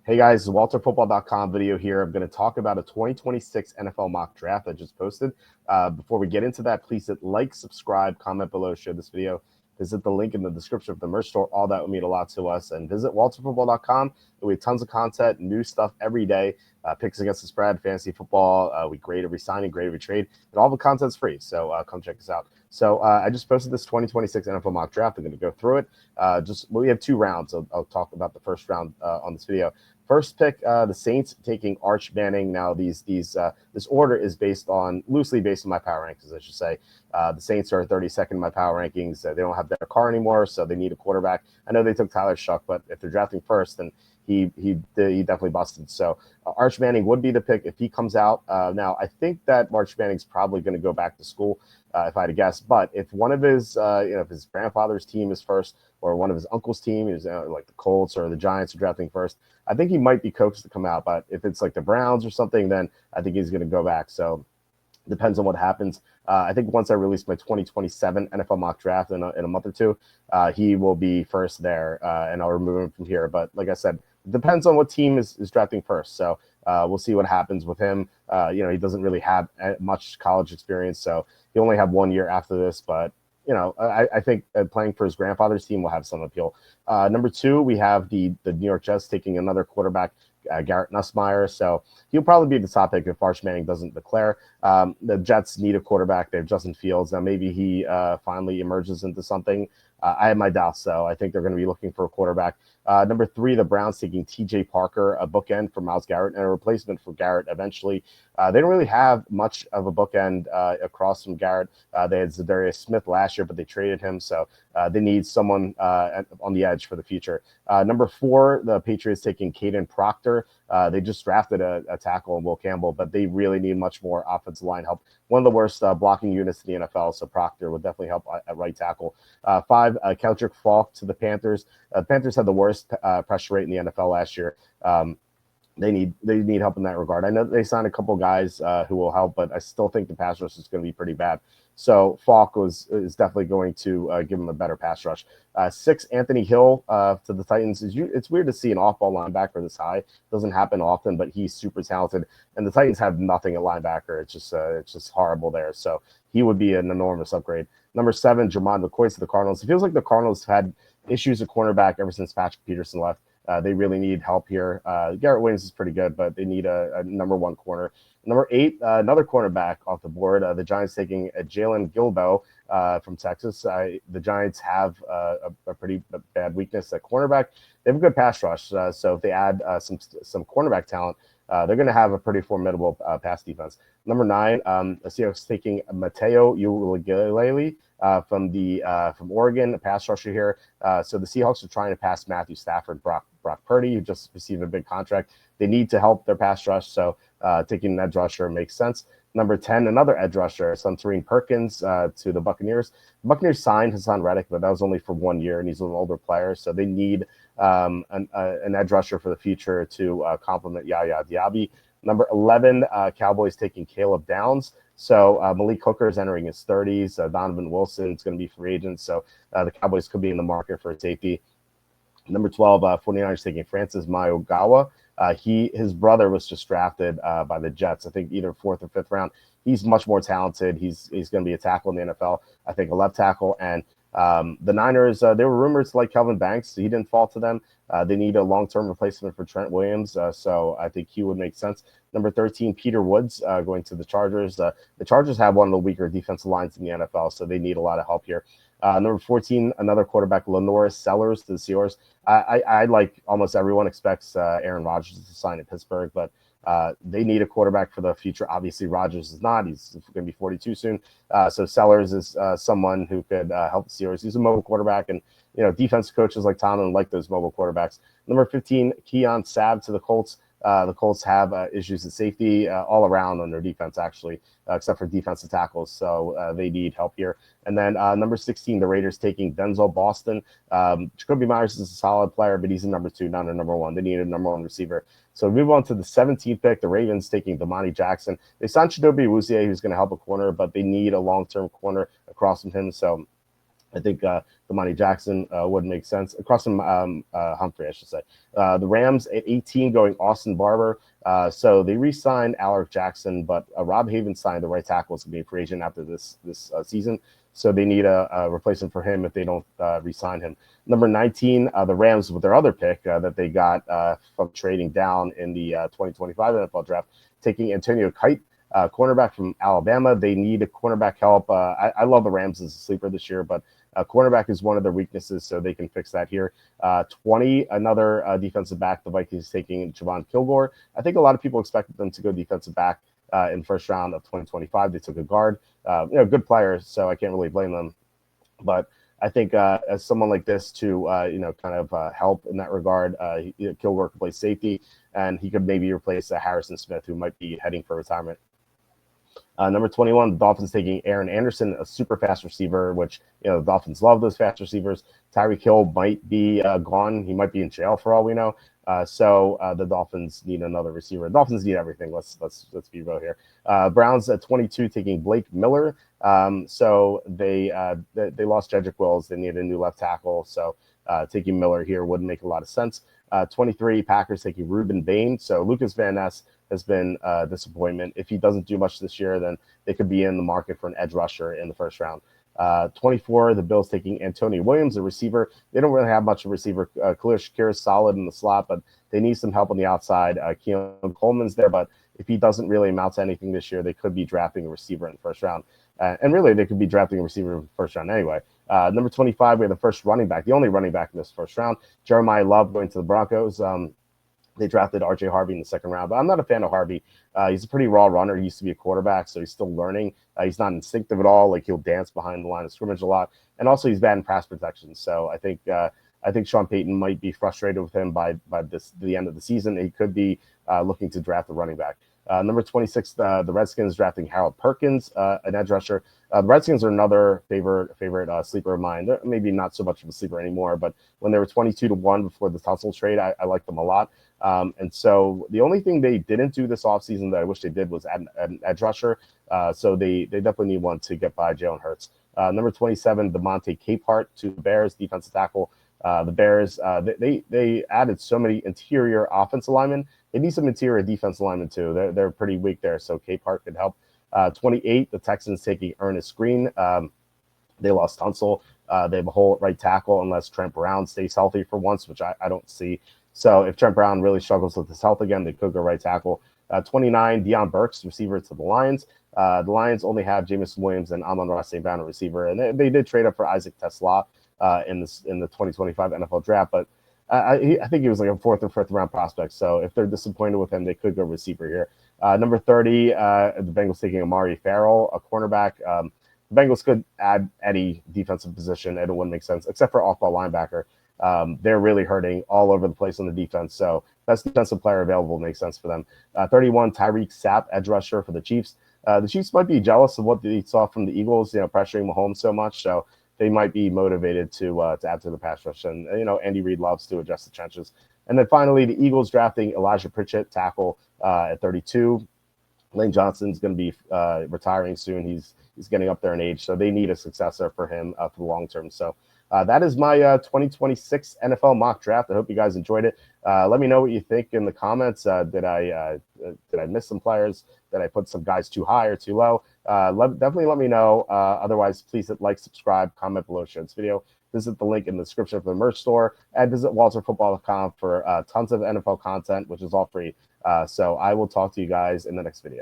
Hey guys, WalterFootball.com video here. I'm going to talk about a 2026 NFL mock draft I just posted. Before we get into that, please hit like, subscribe, comment below, share this video. Visit the link in the description of the merch store. All that would mean a lot to us. And visit WalterFootball.com. We have tons of content, new stuff every day. Picks against the spread, fantasy football. We grade every signing, grade every trade, and all the content's free. So come check us out. So I just posted this 2026 NFL mock draft. I'm going to go through it. We have 2 rounds. I'll talk about the first round on this video. First pick, the Saints taking Arch Manning. Now, this order is loosely based on my power rankings, I should say. The Saints are 32nd in my power rankings. They don't have Derek Carr anymore, so they need a quarterback. I know they took Tyler Shuck, but if they're drafting first, then he definitely busted. So Arch Manning would be the pick if he comes out. Now, I think that Arch Manning's probably going to go back to school, if I had to guess. But if one of his, if his grandfather's team is first, or one of his uncle's team is like the Colts or the Giants are drafting first, I think he might be coaxed to come out. But if it's like the Browns or something, then I think he's going to go back. So depends on what happens. I think once I release my 2027 NFL mock draft in a month or two, he will be first there, and I'll remove him from here. But like I said, it depends on what team is drafting first. So we'll see what happens with him. He doesn't really have much college experience, so he'll only have 1 year after this. But I think playing for his grandfather's team will have some appeal. Number 2, we have the New York Jets taking another quarterback, Garrett Nussmeier. So he'll probably be the top pick if Arch Manning doesn't declare. The Jets need a quarterback. They have Justin Fields. Now, maybe he finally emerges into something. I have my doubts, though. I think they're going to be looking for a quarterback. Number 3, the Browns taking T.J. Parker, a bookend for Myles Garrett, and a replacement for Garrett eventually. They don't really have much of a bookend across from Garrett. They had Zadarius Smith last year, but they traded him, so they need someone on the edge for the future. Number 4, the Patriots taking Caden Proctor. They just drafted a tackle in Will Campbell, but they really need much more offensive line help. One of the worst blocking units in the NFL, so Proctor would definitely help at right tackle. 5, Keldrick Faulk to the Panthers. The Panthers had the worst pressure rate in the NFL last year. They need help in that regard. I know they signed a couple guys who will help, but I still think the pass rush is going to be pretty bad. So Falk is definitely going to give him a better pass rush. 6, Anthony Hill to the Titans. It's weird to see an off-ball linebacker this high. It doesn't happen often, but he's super talented. And the Titans have nothing at linebacker. It's just horrible there. So he would be an enormous upgrade. Number 7, Jermon McCoy to the Cardinals. It feels like the Cardinals had issues at cornerback ever since Patrick Peterson left. They really need help here. Garrett Williams is pretty good, but they need a number 1 corner. Number 8, another cornerback off the board. The Giants taking Jalen Guilbeau from Texas. The Giants have a pretty bad weakness at cornerback. They have a good pass rush, so if they add some cornerback talent, they're going to have a pretty formidable pass defense. Number 9, the Seahawks taking Mateo Uiagalelei from Oregon, a pass rusher here. So the Seahawks are trying to pass Matthew Stafford, Brock Purdy, who just received a big contract. They need to help their pass rush, so taking an edge rusher makes sense. Number 10, another edge rusher, Suntarine Perkins to the Buccaneers. The Buccaneers signed Hassan Reddick, but that was only for 1 year, and he's an older player, so they need an edge rusher for the future to complement Yaya Diaby. Number 11, Cowboys taking Caleb Downs. So Malik Hooker is entering his 30s. Donovan Wilson is going to be free agent, so the Cowboys could be in the market for a safety. Number 12, 49ers taking Francis Mauigoa. His brother was just drafted by the Jets, I think either 4th or 5th round. He's much more talented. He's going to be a tackle in the NFL, I think a left tackle. And the Niners, there were rumors like Kelvin Banks. He didn't fall to them. They need a long-term replacement for Trent Williams, so I think he would make sense. Number 13, Peter Woods going to the Chargers. The Chargers have one of the weaker defensive lines in the NFL, so they need a lot of help here. Number 14, another quarterback, Lenoris Sellers to the Seahawks. I like almost everyone expects Aaron Rodgers to sign at Pittsburgh, but they need a quarterback for the future. Obviously, Rodgers is not. He's going to be 42 soon. So Sellers is someone who could help the Seahawks. He's a mobile quarterback, and defensive coaches like Tomlin like those mobile quarterbacks. Number 15, Keon Sabb to the Colts. The Colts have issues at safety all around on their defense, actually, except for defensive tackles. So they need help here. And then number 16, the Raiders taking Denzel Boston. Jacoby Myers is a solid player, but he's a number 2, not a number 1. They need a number 1 receiver. So we move on to the 17th pick, the Ravens taking Damani Jackson. They signed Chidobe Awuzie, who's going to help a corner, but they need a long-term corner across from him. So I think Damani Jackson would make sense. Across from Humphrey, I should say. The Rams at 18 going Austin Barber. So they re-signed Alaric Jackson, but Rob Haven signed the right tackle is going to be a free agent after this season. So they need a replacement for him if they don't re-sign him. Number 19, the Rams with their other pick that they got from trading down in the 2025 NFL draft, taking Antonio Kite, cornerback from Alabama. They need a cornerback help. I love the Rams as a sleeper this year, but cornerback is one of their weaknesses, so they can fix that here. 20, another defensive back. The Vikings taking Javon Kilgore. I think a lot of people expected them to go defensive back in the first round of 2025. They took a guard. Good player, so I can't really blame them. But I think as someone like this to kind of help in that regard, Kilgore could play safety, and he could maybe replace Harrison Smith, who might be heading for retirement. Number 21, the Dolphins taking Aaron Anderson, a super fast receiver, which, the Dolphins love those fast receivers. Tyreek Hill might be gone. He might be in jail for all we know. So the Dolphins need another receiver. The Dolphins need everything. Let's be real here. Browns at 22 taking Blake Miller. So they lost Jedrick Wills. They need a new left tackle. So taking Miller here would make a lot of sense. 23, Packers taking Ruben Bain. So Lucas Van Ness has been a disappointment. If he doesn't do much this year, then they could be in the market for an edge rusher in the first round. 24, the Bills taking Antonio Williams, a receiver. They don't really have much of a receiver. Khalil Shakir is solid in the slot, but they need some help on the outside. Keon Coleman's there, but if he doesn't really amount to anything this year, they could be drafting a receiver in the first round. And really, they could be drafting a receiver in the first round anyway. Number 25, we have the first running back, the only running back in this first round, Jeremiah Love going to the Broncos. They drafted R.J. Harvey in the second round, but I'm not a fan of Harvey. He's a pretty raw runner. He used to be a quarterback, so he's still learning. He's not instinctive at all. Like, he'll dance behind the line of scrimmage a lot, and also he's bad in pass protection. So I think Sean Payton might be frustrated with him by the end of the season. He could be looking to draft a running back. Number 26, the Redskins drafting Harold Perkins, an edge rusher. The Redskins are another favorite sleeper of mine. They're maybe not so much of a sleeper anymore, but when they were 22-1 before the Tunsil trade, I liked them a lot. And so the only thing they didn't do this offseason that I wish they did was add an edge rusher. So they definitely need one to get by Jalen Hurts. Number 27, DeMonte Capehart to the Bears, defensive tackle. The Bears, they added so many interior offensive linemen. They need some interior defensive linemen too. They're pretty weak there, so Capehart could help. 28, the Texans taking Ernest Green. They lost Tunsil. They have a whole right tackle unless Trent Brown stays healthy for once, which I don't see. So if Trent Brown really struggles with his health again, they could go right tackle. 29, Deion Burks, receiver to the Lions. The Lions only have Jameson Williams and Amon-Ra St. Brown, a receiver, and they did trade up for Isaac TeSlaa in the 2025 NFL draft, but I think he was like a fourth or fifth round prospect. So if they're disappointed with him, they could go receiver here. Number 30, the Bengals taking Amari Farrell, a cornerback. The Bengals could add any defensive position, and it wouldn't make sense, except for off-ball linebacker. They're really hurting all over the place on the defense. So best defensive player available makes sense for them. 31, Tyreek Sapp, edge rusher for the Chiefs. The Chiefs might be jealous of what they saw from the Eagles, pressuring Mahomes so much. So they might be motivated to add to the pass rush. And, Andy Reid loves to adjust the trenches. And then finally, the Eagles drafting Elijah Pritchett, tackle at 32. Lane Johnson's going to be retiring soon. He's getting up there in age, so they need a successor for him for the long term. So that is my 2026 NFL mock draft. I hope you guys enjoyed it. Let me know what you think in the comments. Did I miss some players? Did I put some guys too high or too low? Definitely let me know. Otherwise, please hit like, subscribe, comment below, share this video. Visit the link in the description for the merch store, and visit walterfootball.com for tons of NFL content, which is all free. So I will talk to you guys in the next video.